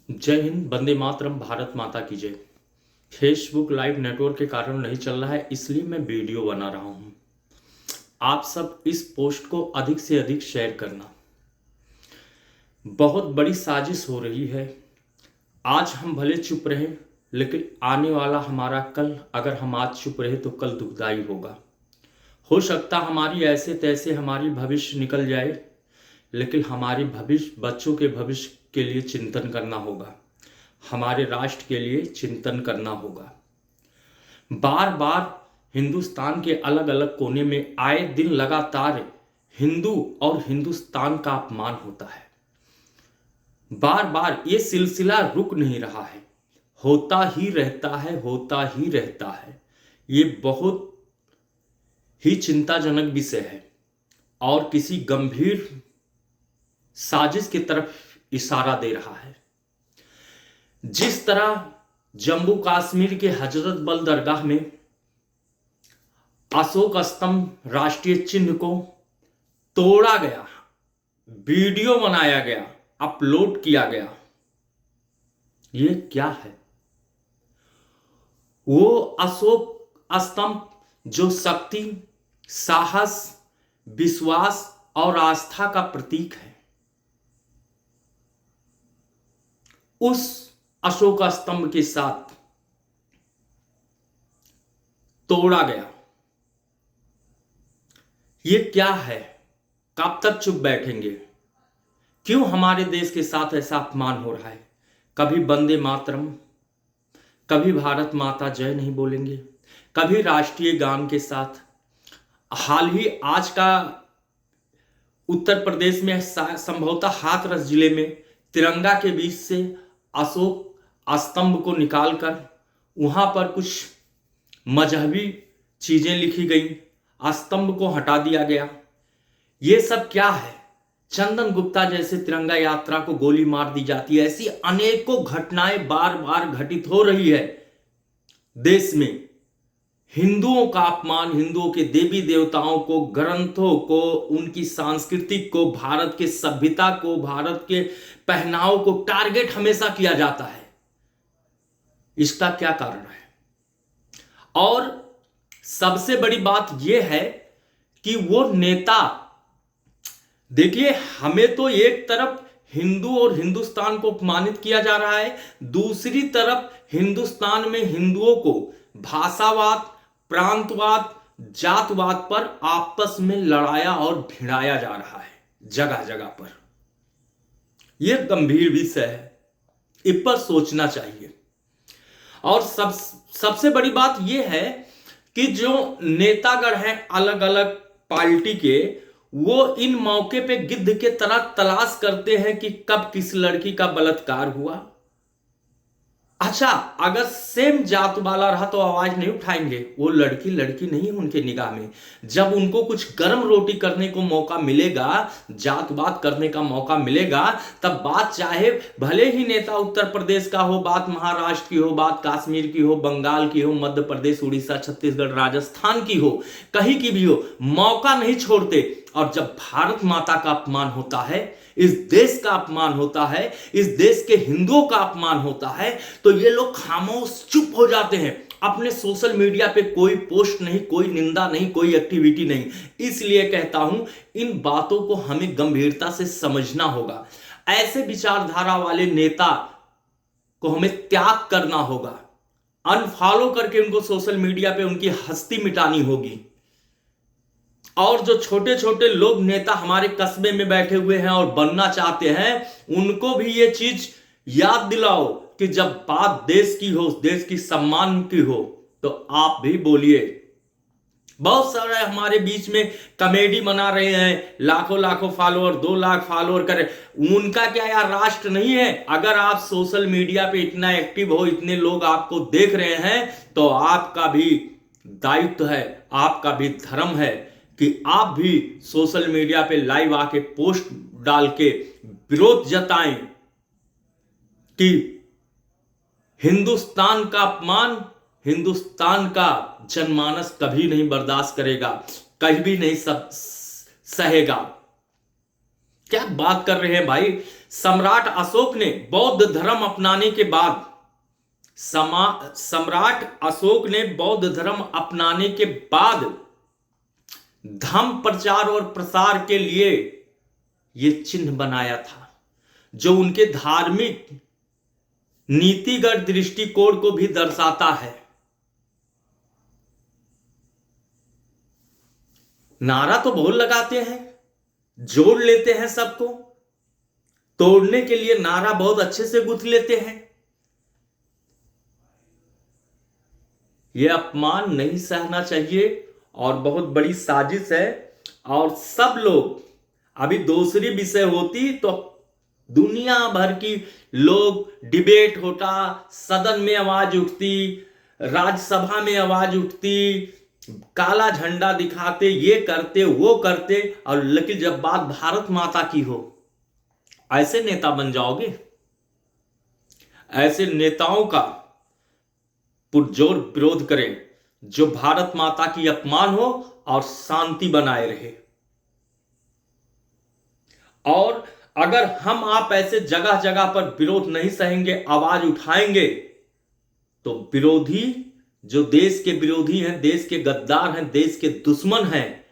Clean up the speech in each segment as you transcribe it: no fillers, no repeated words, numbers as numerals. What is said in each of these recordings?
जय हिंद, वंदे मातरम, भारत माता की जय। फेसबुक लाइव नेटवर्क के कारण नहीं चल रहा है, इसलिए मैं वीडियो बना रहा हूं। आप सब इस पोस्ट को अधिक से अधिक शेयर करना। बहुत बड़ी साजिश हो रही है। आज हम भले चुप रहे, लेकिन आने वाला हमारा कल, अगर हम आज चुप रहे तो कल दुखदाई होगा। हो सकता हमारी ऐसे तैसे हमारी भविष्य निकल जाए, लेकिन हमारे भविष्य, बच्चों के भविष्य के लिए चिंतन करना होगा। हमारे राष्ट्र के लिए चिंतन करना होगा। बार बार हिंदुस्तान के अलग अलग कोने में आए दिन लगातार हिंदू और हिंदुस्तान का अपमान होता है। बार बार ये सिलसिला रुक नहीं रहा है, होता ही रहता है, होता ही रहता है। ये बहुत ही चिंताजनक विषय है और किसी गंभीर साजिश की तरफ इशारा दे रहा है। जिस तरह जम्मू कश्मीर के हजरत बल दरगाह में अशोक स्तंभ राष्ट्रीय चिन्ह को तोड़ा गया, वीडियो बनाया गया, अपलोड किया गया, ये क्या है? वो अशोक स्तंभ जो शक्ति, साहस, विश्वास और आस्था का प्रतीक है, उस अशोक स्तंभ के साथ तोड़ा गया। ये क्या है? कब तक चुप बैठेंगे? क्यों हमारे देश के साथ ऐसा अपमान हो रहा है? कभी वंदे मातरम, कभी भारत माता जय नहीं बोलेंगे, कभी राष्ट्रीय गान के साथ। हाल ही आज का उत्तर प्रदेश में संभवतः हाथरस जिले में तिरंगा के बीच से अशोक स्तंभ को निकालकर वहां पर कुछ मजहबी चीजें लिखी गई, स्तंभ को हटा दिया गया। ये सब क्या है? चंदन गुप्ता जैसे तिरंगा यात्रा को गोली मार दी जाती है। ऐसी अनेकों घटनाएं बार बार घटित हो रही है देश में। हिंदुओं का अपमान, हिंदुओं के देवी देवताओं को, ग्रंथों को, उनकी सांस्कृतिक को, भारत के सभ्यता को, भारत के पहनाव को टारगेट हमेशा किया जाता है। इसका क्या कारण है? और सबसे बड़ी बात यह है कि वो नेता, देखिए, हमें तो एक तरफ हिंदू और हिंदुस्तान को अपमानित किया जा रहा है, दूसरी तरफ हिंदुस्तान में हिंदुओं को भाषावाद, प्रांतवाद, जातवाद पर आपस में लड़ाया और भिड़ाया जा रहा है जगह जगह पर। यह गंभीर विषय है, इस पर सोचना चाहिए। और सबसे बड़ी बात यह है कि जो नेतागण हैं अलग अलग पार्टी के, वो इन मौके पे गिद्ध के तरह तलाश करते हैं कि कब किस लड़की का बलात्कार हुआ। अच्छा, अगर सेम जात वाला रहा तो आवाज नहीं उठाएंगे। वो लड़की लड़की नहीं उनके निगाह में। जब उनको कुछ गर्म रोटी करने को मौका मिलेगा, जात बात करने का मौका मिलेगा, तब बात चाहे भले ही नेता उत्तर प्रदेश का हो, बात महाराष्ट्र की हो, बात कश्मीर की हो, बंगाल की हो, मध्य प्रदेश, उड़ीसा, छत्तीसगढ़, राजस्थान की हो, कहीं की भी हो, मौका नहीं छोड़ते। और जब भारत माता का अपमान होता है, इस देश का अपमान होता है, इस देश के हिंदुओं का अपमान होता है, तो ये लोग खामोश चुप हो जाते हैं। अपने सोशल मीडिया पे कोई पोस्ट नहीं, कोई निंदा नहीं, कोई एक्टिविटी नहीं। इसलिए कहता हूं, इन बातों को हमें गंभीरता से समझना होगा। ऐसे विचारधारा वाले नेता को हमें त्याग करना होगा, अनफॉलो करके उनको सोशल मीडिया पे उनकी हस्ती मिटानी होगी। और जो छोटे छोटे लोग नेता हमारे कस्बे में बैठे हुए हैं और बनना चाहते हैं, उनको भी ये चीज याद दिलाओ कि जब बात देश की हो, देश की सम्मान की हो, तो आप भी बोलिए। बहुत सारे हमारे बीच में कॉमेडी बना रहे हैं, लाखों लाखों फॉलोअर, 2 लाख फॉलोअर करें, उनका क्या यार राष्ट्र नहीं है? अगर आप सोशल मीडिया पे इतना एक्टिव हो, इतने लोग आपको देख रहे हैं, तो आपका भी दायित्व है, आपका भी धर्म है कि आप भी सोशल मीडिया पे लाइव आके पोस्ट डाल के विरोध जताएं कि हिंदुस्तान का अपमान, हिंदुस्तान का जनमानस कभी नहीं बर्दाश्त करेगा, कभी भी नहीं सहेगा। क्या बात कर रहे हैं भाई? सम्राट अशोक ने बौद्ध धर्म अपनाने के बाद सम्राट अशोक ने बौद्ध धर्म अपनाने के बाद धर्म प्रचार और प्रसार के लिए यह चिन्ह बनाया था, जो उनके धार्मिक नीतिगत दृष्टिकोण को भी दर्शाता है। नारा तो बहुत लगाते हैं, जोड़ लेते हैं सबको, तोड़ने के लिए नारा बहुत अच्छे से गूंथ लेते हैं। यह अपमान नहीं सहना चाहिए और बहुत बड़ी साजिश है। और सब लोग, अभी दूसरी विषय होती तो दुनिया भर की लोग डिबेट होता, सदन में आवाज उठती, राज्यसभा में आवाज उठती, काला झंडा दिखाते, ये करते वो करते, और लेकिन जब बात भारत माता की हो, ऐसे नेता बन जाओगे। ऐसे नेताओं का पुरजोर विरोध करें जो भारत माता की अपमान हो और शांति बनाए रहे। और अगर हम आप ऐसे जगह जगह पर विरोध नहीं सहेंगे, आवाज उठाएंगे, तो विरोधी जो देश के विरोधी हैं, देश के गद्दार हैं, देश के दुश्मन हैं,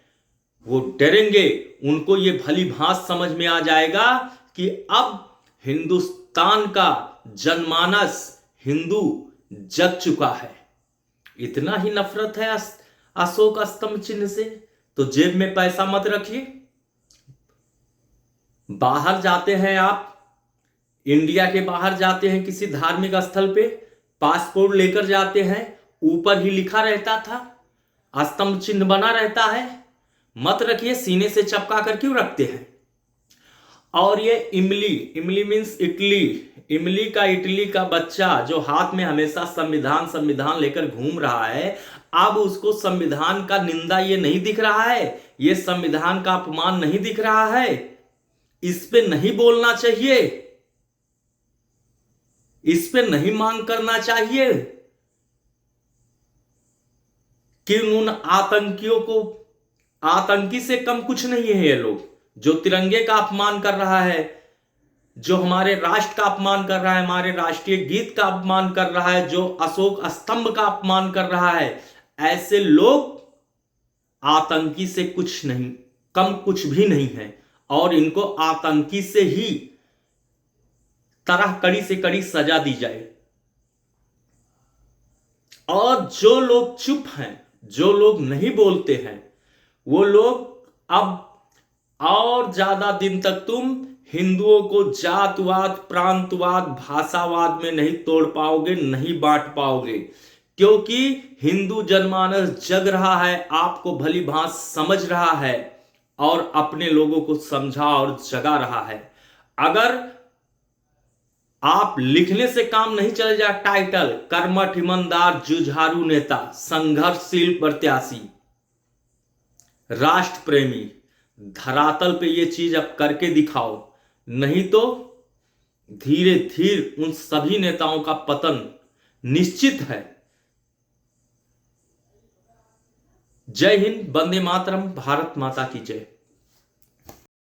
वो डरेंगे। उनको ये भली भांति समझ में आ जाएगा कि अब हिंदुस्तान का जनमानस हिंदू जग चुका है। इतना ही नफरत है अशोक स्तंभ चिन्ह से, तो जेब में पैसा मत रखिए। बाहर जाते हैं आप, इंडिया के बाहर जाते हैं किसी धार्मिक स्थल पे, पासपोर्ट लेकर जाते हैं, ऊपर ही लिखा रहता था, स्तंभ चिन्ह बना रहता है। मत रखिए, सीने से चपका कर क्यों रखते हैं। और ये इमली मीन्स इमली का इटली का बच्चा जो हाथ में हमेशा संविधान लेकर घूम रहा है, अब उसको संविधान का निंदा ये नहीं दिख रहा है, ये संविधान का अपमान नहीं दिख रहा है। इस पे नहीं बोलना चाहिए, इस पे नहीं मांग करना चाहिए कि उन आतंकियों को, आतंकी से कम कुछ नहीं है ये लोग। जो तिरंगे का अपमान कर रहा है, जो हमारे राष्ट्र का अपमान कर रहा है, हमारे राष्ट्रीय गीत का अपमान कर रहा है, जो अशोक स्तंभ का अपमान कर रहा है, ऐसे लोग आतंकी से कुछ नहीं, कम कुछ भी नहीं है। और इनको आतंकी से ही तरह कड़ी से कड़ी सजा दी जाए। और जो लोग चुप हैं, जो लोग नहीं बोलते हैं, वो लोग अब और ज्यादा दिन तक तुम हिंदुओं को जातवाद, प्रांतवाद, भाषावाद में नहीं तोड़ पाओगे, नहीं बांट पाओगे, क्योंकि हिंदू जनमानस जग रहा है, आपको भली भांति समझ रहा है और अपने लोगों को समझा और जगा रहा है। अगर आप लिखने से काम नहीं चलेगा, टाइटल कर्मठ, ईमानदार, जुझारू नेता, संघर्षशील प्रत्याशी, राष्ट्र प्रेमी, धरातल पे ये चीज अब करके दिखाओ, नहीं तो धीरे धीरे उन सभी नेताओं का पतन निश्चित है। जय हिंद, वंदे मातरम, भारत माता की जय।